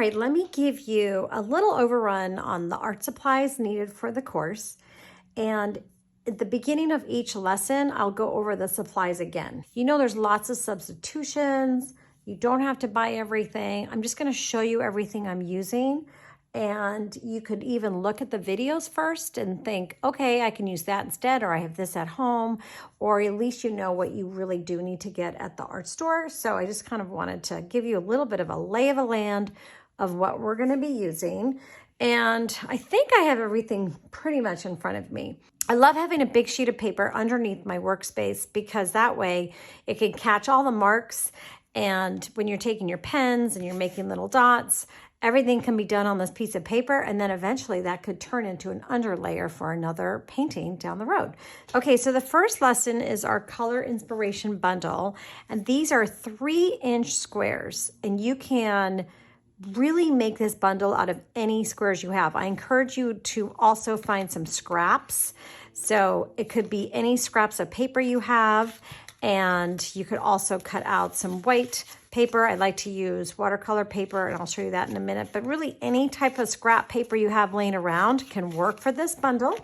right, let me give you a little overrun on the art supplies needed for the course. And at the beginning of each lesson, I'll go over the supplies again. You know, there's lots of substitutions. You don't have to buy everything. I'm just going to show you everything I'm using. And you could even look at the videos first and think, okay, I can use that instead, or I have this at home, or at least you know what you really do need to get at the art store. So I just kind of wanted to give you a little bit of a lay of the land of what we're going to be using. And I think I have everything pretty much in front of me. I love having a big sheet of paper underneath my workspace because that way it can catch all the marks. And when you're taking your pens and you're making little dots, everything can be done on this piece of paper, and then eventually that could turn into an underlayer for another painting down the road. Okay, so the first lesson is our color inspiration bundle, and these are 3-inch squares, and you can really make this bundle out of any squares you have. I encourage you to also find some scraps. So it could be any scraps of paper you have, and you could also cut out some white paper. I like to use watercolor paper, and I'll show you that in a minute. But really, any type of scrap paper you have laying around can work for this bundle.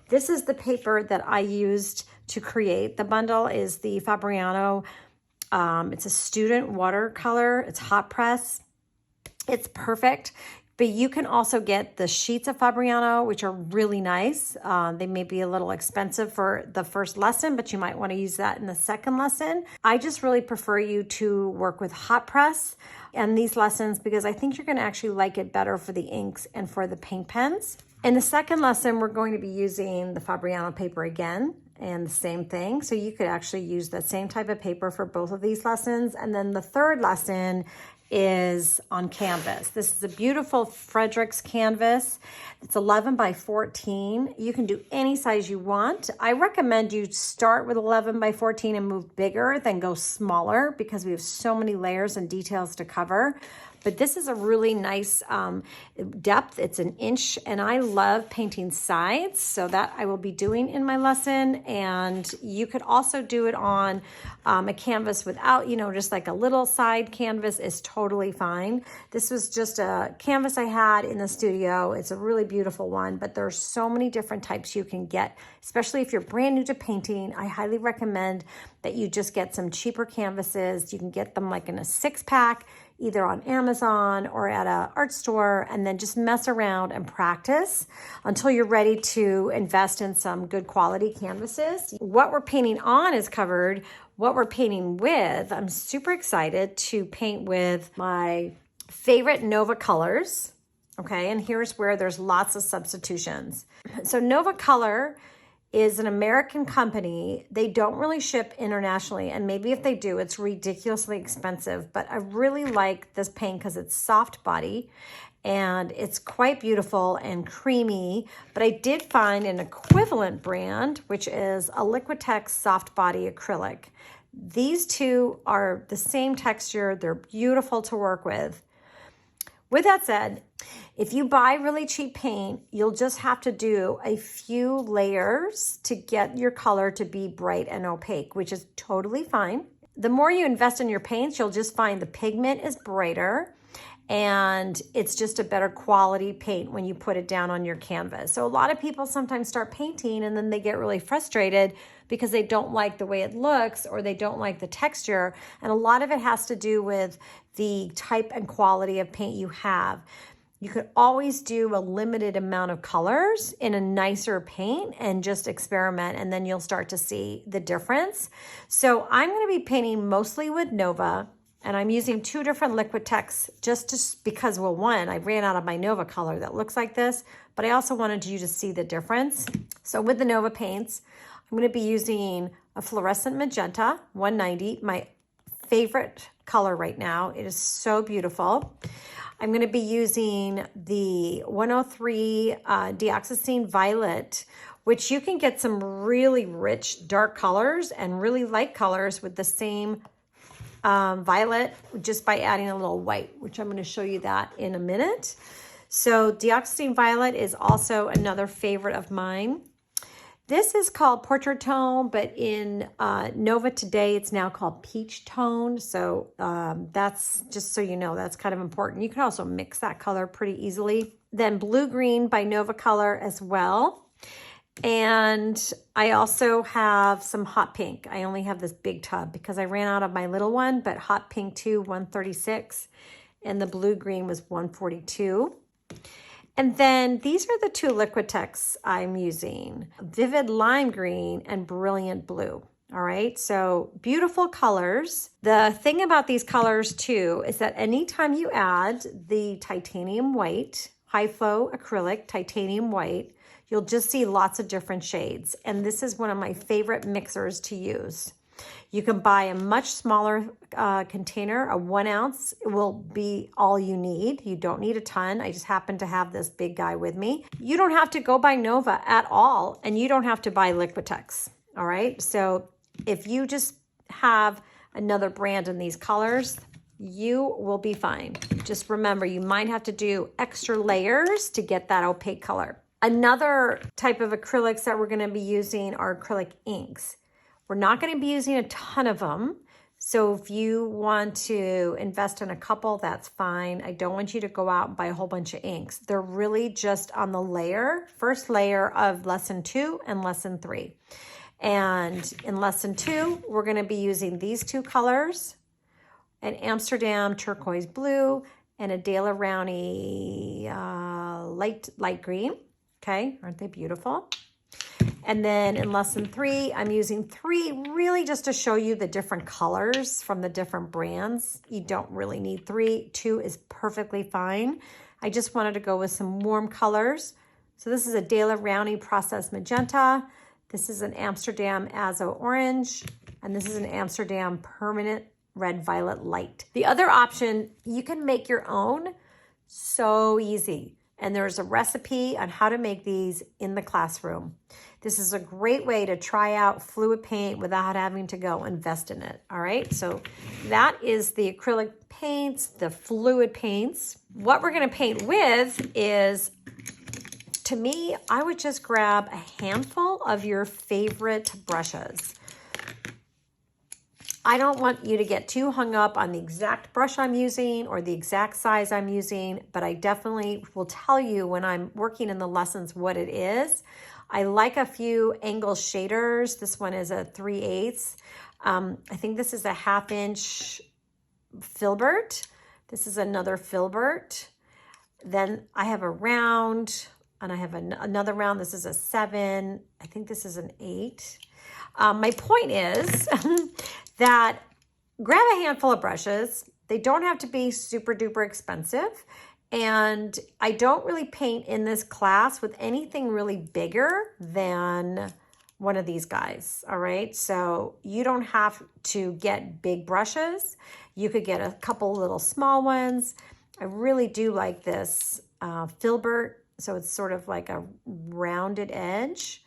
This is the paper that I used to create. The bundle is the Fabriano. It's a student watercolor. It's hot press. It's perfect. But you can also get the sheets of Fabriano, which are really nice. They may be a little expensive for the first lesson, but you might want to use that in the second lesson. I just really prefer you to work with hot press and these lessons because I think you're going to actually like it better for the inks and for the paint pens. In the second lesson, we're going to be using the Fabriano paper again and the same thing. So you could actually use that same type of paper for both of these lessons. And then the third lesson is on canvas. This is a beautiful Fredericks canvas. It's 11 by 14. You can do any size you want. I recommend you start with 11 by 14 and move bigger, then go smaller because we have so many layers and details to cover. But this is a really nice depth. It's 1 inch, and I love painting sides, so that I will be doing in my lesson. And you could also do it on a canvas without, just like a little side canvas is totally fine. This was just a canvas I had in the studio. It's a really beautiful one, but there's so many different types you can get, especially if you're brand new to painting. I highly recommend that you just get some cheaper canvases. You can get them like in a 6-pack, either on Amazon or at an art store, and then just mess around and practice until you're ready to invest in some good quality canvases. What we're painting on is covered. What we're painting with, I'm super excited to paint with my favorite Nova colors. Okay, and here's where there's lots of substitutions. So Nova Color is an American company. They don't really ship internationally, and maybe if they do, it's ridiculously expensive, but I really like this paint because it's soft body and it's quite beautiful and creamy. But I did find an equivalent brand, which is a Liquitex soft body acrylic. These two are the same texture. They're beautiful to work with. With that said, if you buy really cheap paint, you'll just have to do a few layers to get your color to be bright and opaque, which is totally fine. The more you invest in your paints, you'll just find the pigment is brighter and it's just a better quality paint when you put it down on your canvas. So a lot of people sometimes start painting and then they get really frustrated because they don't like the way it looks or they don't like the texture. And a lot of it has to do with the type and quality of paint you have. You could always do a limited amount of colors in a nicer paint and just experiment, and then you'll start to see the difference. So I'm going to be painting mostly with Nova, and I'm using 2 different Liquitex just because, well, one, I ran out of my Nova color that looks like this, but I also wanted you to see the difference. So with the Nova paints, I'm going to be using a fluorescent magenta 190, my favorite color right now. It is so beautiful. I'm going to be using the 103 Deoxysine Violet, which you can get some really rich dark colors and really light colors with the same violet just by adding a little white, which I'm going to show you that in a minute. So Deoxysine Violet is also another favorite of mine. This is called Portrait Tone, but in Nova today, it's now called Peach Tone. So that's just so you know, that's kind of important. You can also mix that color pretty easily. Then Blue Green by Nova Color as well. And I also have some Hot Pink. I only have this big tub because I ran out of my little one, but Hot Pink 2, 136, and the Blue Green was 142. And then these are the two Liquitex I'm using, Vivid Lime Green and Brilliant Blue. All right, so beautiful colors. The thing about these colors too is that anytime you add the titanium white, high flow acrylic titanium white, you'll just see lots of different shades. And this is one of my favorite mixers to use. You can buy a much smaller container, a 1 ounce. It will be all you need. You don't need a ton. I just happen to have this big guy with me. You don't have to go buy Nova at all, and you don't have to buy Liquitex. All right. So if you just have another brand in these colors, you will be fine. Just remember, you might have to do extra layers to get that opaque color. Another type of acrylics that we're going to be using are acrylic inks. We're not going to be using a ton of them. So if you want to invest in a couple, that's fine. I don't want you to go out and buy a whole bunch of inks. They're really just on the first layer of lesson 2 and lesson 3. And in lesson 2, we're going to be using these two colors, an Amsterdam turquoise blue and a Dale Rowney light green. Okay, aren't they beautiful? And then in lesson 3, I'm using 3 really just to show you the different colors from the different brands. You don't really need 3. 2 is perfectly fine. I just wanted to go with some warm colors. So this is a Dale Rowney Processed Magenta. This is an Amsterdam Azo Orange. And this is an Amsterdam Permanent Red Violet Light. The other option, you can make your own. So easy. And there's a recipe on how to make these in the classroom. This is a great way to try out fluid paint without having to go invest in it. All right, so that is the acrylic paints, the fluid paints. What we're going to paint with is, to me, I would just grab a handful of your favorite brushes. I don't want you to get too hung up on the exact brush I'm using or the exact size I'm using, but I definitely will tell you when I'm working in the lessons what it is. I like a few angle shaders. This one is a 3/8. I think this is a 1/2 inch filbert. This is another filbert. Then I have a round and I have another round. This is a 7. I think this is an 8. My point is that grab a handful of brushes. They don't have to be super duper expensive. And I don't really paint in this class with anything really bigger than one of these guys. All right. So you don't have to get big brushes. You could get a couple little small ones. I really do like this filbert. So it's sort of like a rounded edge,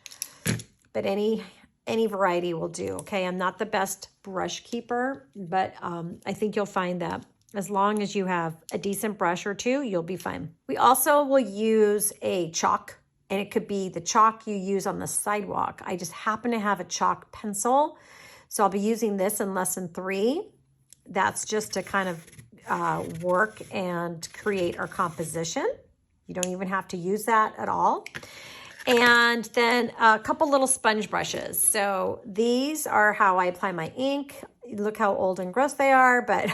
but any variety will do. Okay. I'm not the best brush keeper, but I think you'll find that as long as you have a decent brush or two, you'll be fine. We also will use a chalk, and it could be the chalk you use on the sidewalk. I just happen to have a chalk pencil. So I'll be using this in lesson 3. That's just to kind of work and create our composition. You don't even have to use that at all. And then a couple little sponge brushes. So these are how I apply my ink. Look how old and gross they are, but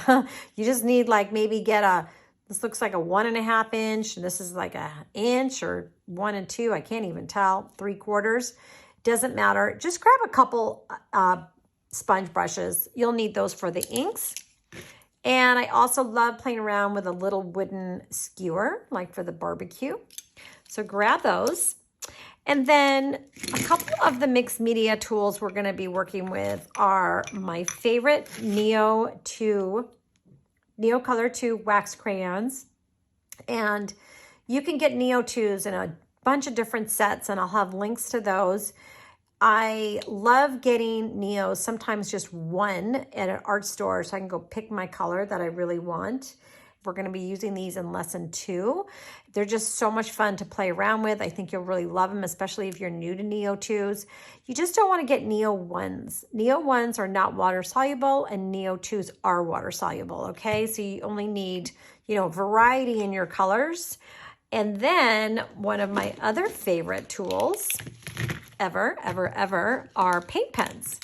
you just need like maybe get this looks like a 1.5 inch. And this is like an inch or 1 and 2. I can't even tell, 3/4. Doesn't matter. Just grab a couple sponge brushes. You'll need those for the inks. And I also love playing around with a little wooden skewer, like for the barbecue. So grab those. And then a couple of the mixed media tools we're going to be working with are my favorite Neo Color 2 wax crayons. And you can get Neo 2s in a bunch of different sets, and I'll have links to those. I love getting Neos, sometimes just one at an art store, so I can go pick my color that I really want. We're going to be using these in lesson 2. They're just so much fun to play around with. I think you'll really love them, especially if you're new to Neo 2s. You just don't want to get Neo 1s. Neo 1s are not water soluble and Neo 2s are water soluble, okay? So you only need, you know, variety in your colors. And then one of my other favorite tools ever are paint pens.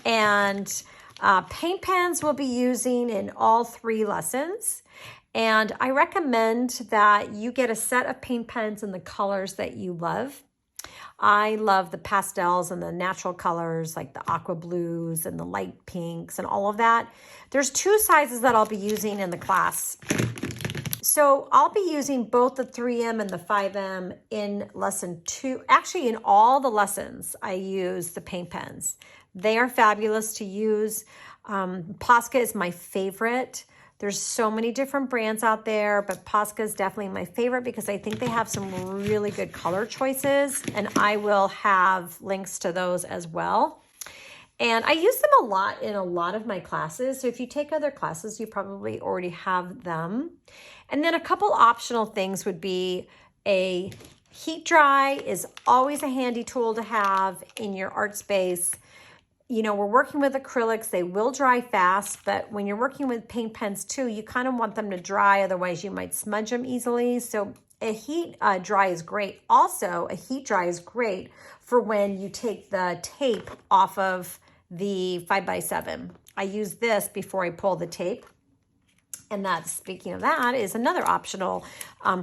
And paint pens we'll be using in all 3 lessons. And I recommend that you get a set of paint pens in the colors that you love. I love the pastels and the natural colors like the aqua blues and the light pinks and all of that. There's 2 sizes that I'll be using in the class. So I'll be using both the 3M and the 5M in lesson 2. Actually, in all the lessons, I use the paint pens. They are fabulous to use. Posca is my favorite. There's so many different brands out there, but Posca is definitely my favorite because I think they have some really good color choices, and I will have links to those as well. And I use them a lot in a lot of my classes. So if you take other classes, you probably already have them. And then a couple optional things would be a heat dry is always a handy tool to have in your art space. You know, we're working with acrylics. They will dry fast, but when you're working with paint pens too, you kind of want them to dry. Otherwise, you might smudge them easily. So a heat dry is great. Also, a heat dry is great for when you take the tape off of the 5x7. I use this before I pull the tape. And that, speaking of that, is another optional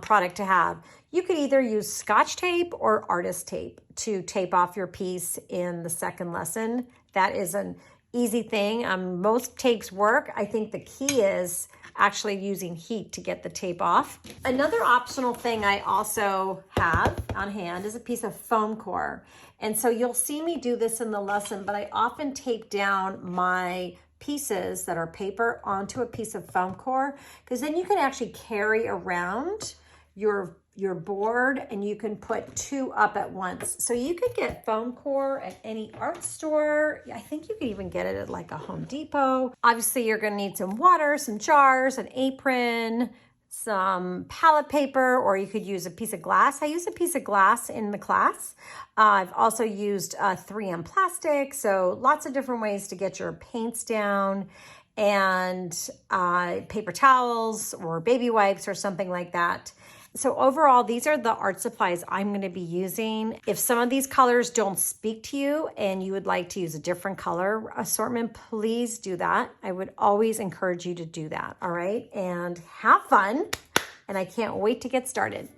product to have. You could either use Scotch tape or artist tape to tape off your piece in the second lesson. That is an easy thing. Most tapes work. I think the key is actually using heat to get the tape off. Another optional thing I also have on hand is a piece of foam core. And so you'll see me do this in the lesson, but I often tape down my pieces that are paper onto a piece of foam core, because then you can actually carry around your board and you can put 2 up at once. So you could get foam core at any art store. I think you could even get it at like a Home Depot. Obviously you're gonna need some water, some jars, an apron, some palette paper, or you could use a piece of glass. I use a piece of glass in the class. I've also used 3M plastic, so lots of different ways to get your paints down, and paper towels or baby wipes or something like that. So overall, these are the art supplies I'm going to be using. If some of these colors don't speak to you and you would like to use a different color assortment, please do that. I would always encourage you to do that, all right? And have fun, and I can't wait to get started.